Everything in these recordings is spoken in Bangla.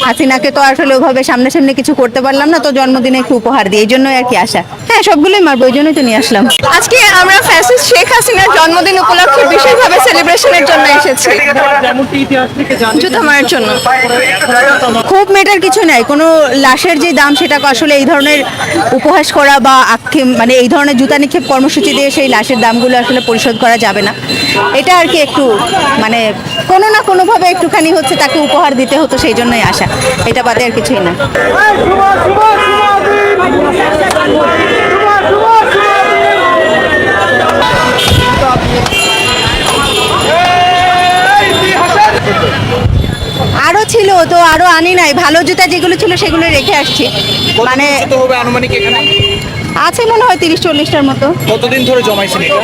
হাসিনাকে তো আসলে ওইভাবে সামনাসামনি কিছু করতে পারলাম না, তো জন্মদিনে একটু উপহার দিই, এই জন্যই আর কি আসা। হ্যাঁ, সবগুলোই মারবো, এই জন্যই তো নিয়ে আসলাম। আজকে আমরা ফ্যাসিস্ট শেখ হাসিনার জন্মদিন উপলক্ষে বিশেষভাবে সেলিব্রেশনের জন্য এসেছি। জুতা মারার জন্য। খুব মেটার কিছু নাই, কোনো লাশের যে দাম সেটা আসলে এই ধরনের উপহাস করা বা আক্ষেপ, মানে এই ধরনের জুতা নিক্ষেপ কর্মসূচি দিয়ে সেই লাশের দামগুলো আসলে পরিশোধ করা যাবে না। এটা আর কি একটু মানে কোনো না কোনোভাবে একটুখানি হচ্ছে তাকে উপহার দিতে হতো, সেই জন্যই আসা। এটা বাদে আর কিছুই না। আরো ছিল তো, আরো আনি নাই। ভালো জুতা যেগুলো ছিল সেগুলো রেখে আসছি। মানে আনুমানিক এখানে আছে মনে হয় 30-40টার মতো। কতদিন ধরে জমাইছেন এটা?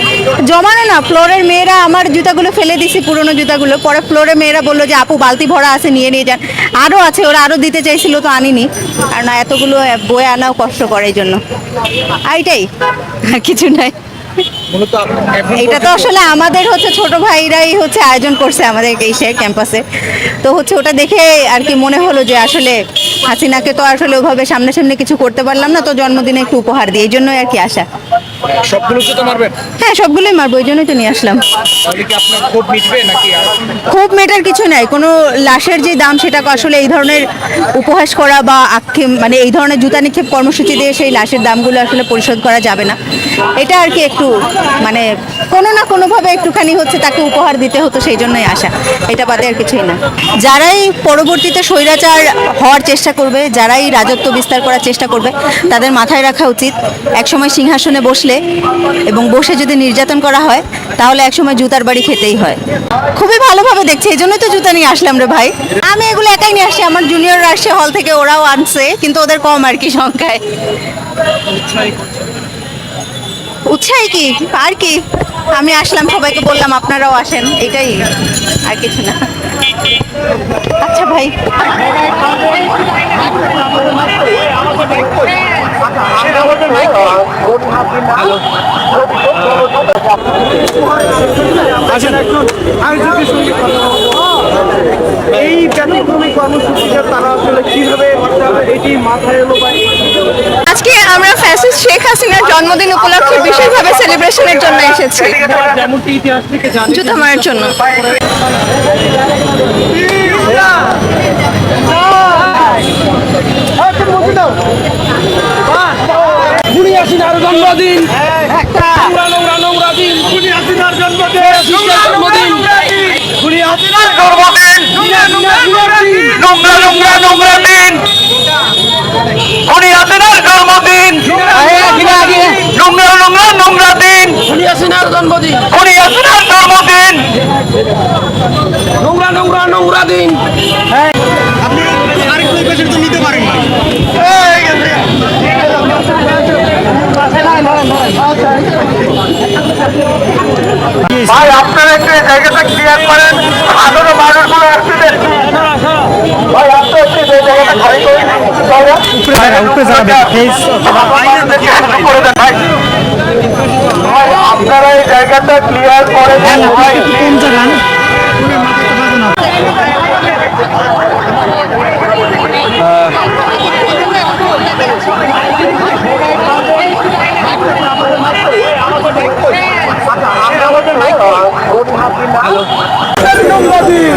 জমানো না, ফ্লোরের মেয়েরা আমার জুতাগুলো ফেলে দিছি, পুরনো জুতাগুলো। পরে ফ্লোরের মেয়েরা বললো যে আপু বালতি ভরা আছে, নিয়ে নিয়ে যান। আরও আছে, ওরা আরও দিতে চাইছিল তো আনিনি। আর না, এতগুলো বয়ে আনাও কষ্ট করে, এই জন্য। এইটাই, আর কিছু নাই। মূলত এখন এটা তো আসলে আমাদের হচ্ছে ছোট ভাইরাই হচ্ছে আয়োজন করছে আমাদের এই ক্যাম্পাসে। তো হচ্ছে ওটা দেখে আর কি মনে হলো যে আসলে হাসিনাকে তো আসলে ওইভাবে সামনাসামনি কিছু করতে পারলাম না, তো জন্মদিনে একটু উপহার দিই, এই জন্যই আর কি আসা। সবগুলো জুতো মারবেন? হ্যাঁ, সবগুলোই মারবো, এই জন্যই তো নিয়ে আসলাম। তাহলে কি আপনার খুব মিটবে নাকি খুব মেটার কিছু নাই, কোনো লাশের যে দাম সেটা আসলে এই ধরনের উপহাস করা বা আক্ষেপ, মানে এই ধরনের জুতা নিক্ষেপ কর্মসূচি দিয়ে সেই লাশের দামগুলো আসলে পরিশোধ করা যাবে না। এটা আর কি একটু মানে কোনো না কোনোভাবে একটুখানি হচ্ছে তাকে উপহার দিতে হতো, সেই জন্যই আসা। এটা বাদে আর কিছুই না। যারাই পরবর্তীতে স্বৈরাচার হওয়ার চেষ্টা করবে, যারাই রাজত্ব বিস্তার করার চেষ্টা করবে, তাদের মাথায় রাখা উচিত একসময় সিংহাসনে বসলে এবং বসে যদি নির্যাতন করা হয়, তাহলে একসময় জুতার বাড়ি খেতেই হয়। খুবই ভালোভাবে দেখছি, এই জন্যই তো জুতা নিয়ে আসলাম রে ভাই। আমি এগুলো একাই নিয়ে আসছি, আমার জুনিয়ররা আসছে হল থেকে, ওরাও আনছে, কিন্তু ওদের কম আর কি সংখ্যায়। উৎসাহী কি আর কি, আমি আসলাম, সবাইকে বললাম আপনারাও আসেন, এটাই, আর কিছু না। আচ্ছা ভাই, এই ব্যতিক্রমী কর্মসূচিটা তারা আসলে কিভাবে এটি মাথায় এলো বা আজকে আমরা ফ্যাসিস্ট শেখ হাসিনার জন্মদিন উপলক্ষে বিশেষভাবে সেলিব্রেশনের জন্য এসেছি। যেমনটি ইতিহাস থেকে জানি জুতা মারার জন্য। খুনি হাসিনার জন্মদিন, নোংরা দিন, খুনি হাসিনার জন্মদিন, খুনি হাসিনার জন্মদিন, নোংরা দিন, খুনি হাসিনার জন্মদিন, নোংরা দিন, খুনি হাসিনার জন্মদিন, নোংরা দিন। আপনি আরেকটু পেছনে তো নিতে পারেন না। ভাই আপনারা একটু জায়গাটা ক্লিয়ার করেন, সাধারণ মানুষগুলো আসতে দেখছি। ভাই আপনি একটু জায়গাটা খালি করে আপনারা এই জায়গাটা ক্লিয়ার করেন। জন্মদিন